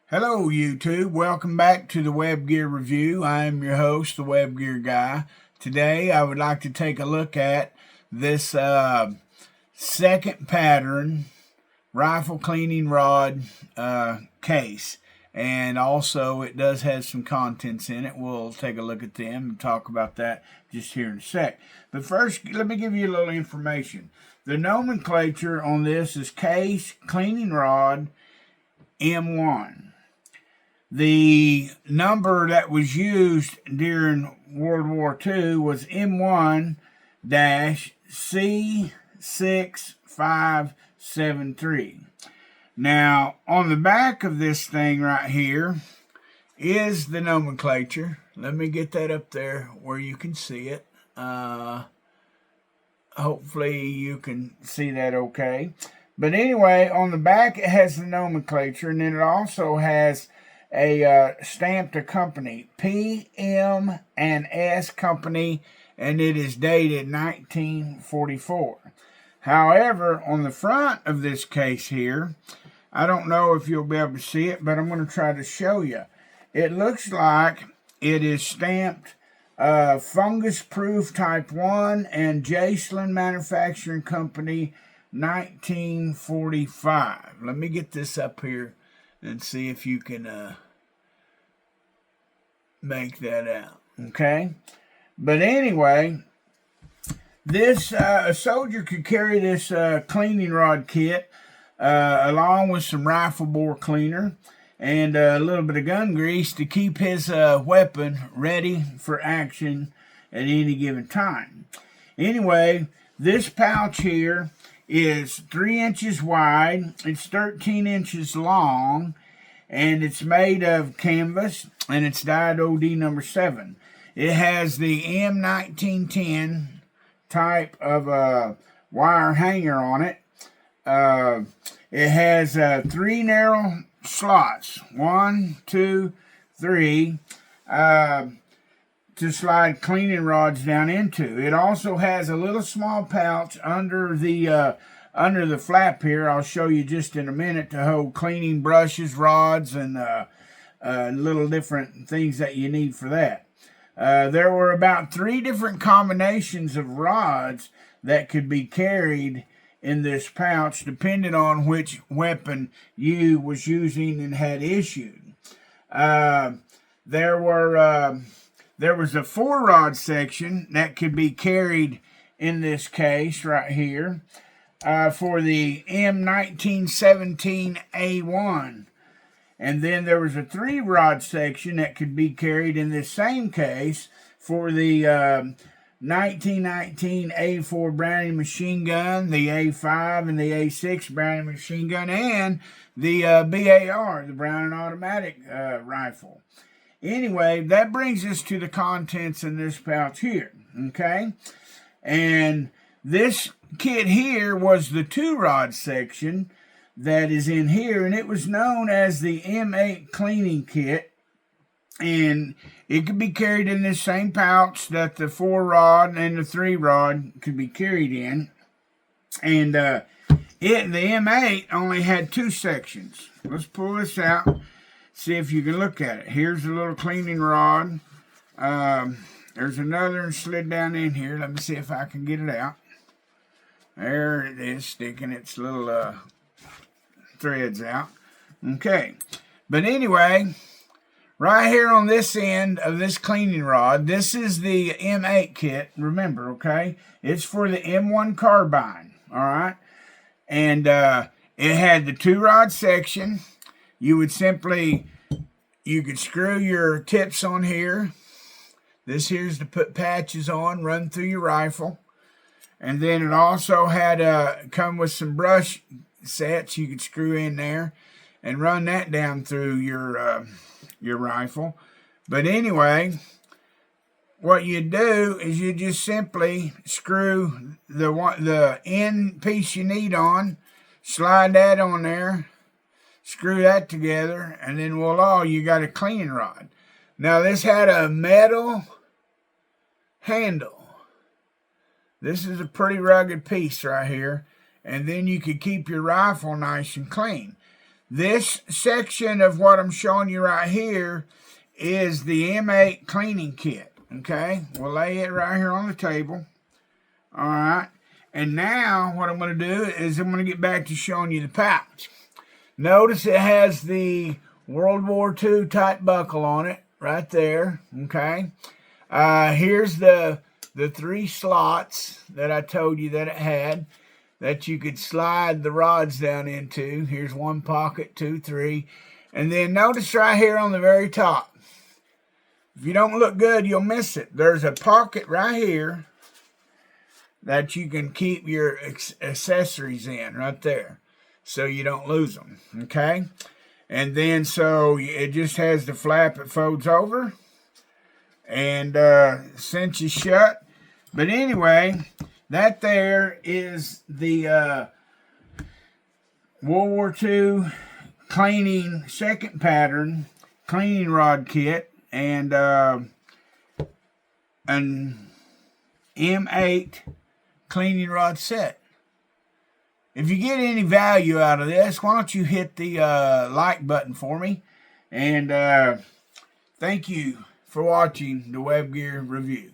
Hello YouTube, welcome back to the Web Gear Review. I am your host, the Web Gear Guy. Today I would like to take a look at this second pattern rifle cleaning rod case. And also it does have some contents in it. We'll take a look at them and talk about that just here in a sec. But first, let me give you a little information. The nomenclature on this is case, cleaning rod, M-1. The number that was used during World War II was M1-C6573. Now, on the back of this thing right here is the nomenclature. Let me get that up there where you can see it. Hopefully you can see that okay. But anyway, on the back it has the nomenclature, and then it also has a stamped company, PM and S Company, and it is dated 1944. However, on the front of this case here, I don't know if you'll be able to see it, but I'm going to try to show you. It looks like it is stamped Fungus Proof Type 1 and Jaslyn Manufacturing Company 1945. Let me get this up here and see if you can make that out. Okay, but anyway, this a soldier could carry this cleaning rod kit along with some rifle bore cleaner and a little bit of gun grease to keep his weapon ready for action at any given time. Anyway, this pouch here is 3 inches wide, it's 13 inches long, and it's made of canvas, and it's dyed OD number 7. It has the M1910 type of wire hanger on it. It has 3 narrow slots, 1, 2, 3, to slide cleaning rods down into. It also has a little small pouch under the flap here. I'll show you just in a minute, to hold cleaning brushes, rods, and little different things that you need for that. There were about 3 different combinations of rods that could be carried in this pouch, depending on which weapon you was using and had issued. There was a 4-rod section that could be carried in this case right here for the M1917A1. And then there was a 3-rod section that could be carried in this same case for the 1919 A4 Browning machine gun, the A5 and the A6 Browning machine gun, and the BAR, the Browning automatic rifle. Anyway, that brings us to the contents in this pouch here, okay? And this kit here was the 2-rod section that is in here, and it was known as the M8 cleaning kit, and it could be carried in this same pouch that the 4-rod and the 3-rod could be carried in. And the M8 only had 2 sections. Let's pull this out, see if you can look at it. Here's a little cleaning rod. There's another one slid down in here. Let me see if I can get it out. There it is, sticking its little threads out. Okay, but anyway, right here on this end of this cleaning rod, this is the M8 kit, remember, okay? It's for the M1 carbine, all right? And it had the 2-rod section. You could screw your tips on here. This here's to put patches on, run through your rifle. And then it also had come with some brush sets you could screw in there and run that down through your rifle. But anyway, what you do is you just simply screw the end piece you need on, slide that on there, screw that together, and then voila, you got a cleaning rod. Now this had a metal handle. This is a pretty rugged piece right here, and then you could keep your rifle nice and clean. This section of what I'm showing you right here is the M8 cleaning kit. Okay, we'll lay it right here on the table. All right, and now what I'm going to do is I'm going to get back to showing you the pouch. Notice it has the World War II type buckle on it right there. Okay, here's the 3 slots that I told you that it had, that you could slide the rods down into. Here's 1 pocket, 2, 3. And then notice right here on the very top, if you don't look good, you'll miss it. There's a pocket right here that you can keep your accessories in right there, so you don't lose them, okay? And then so it just has the flap that folds over and cinches shut. But anyway, that there is the World War II cleaning second pattern cleaning rod kit and an M8 cleaning rod set. If you get any value out of this, why don't you hit the like button for me? And thank you for watching the Web Gear Review.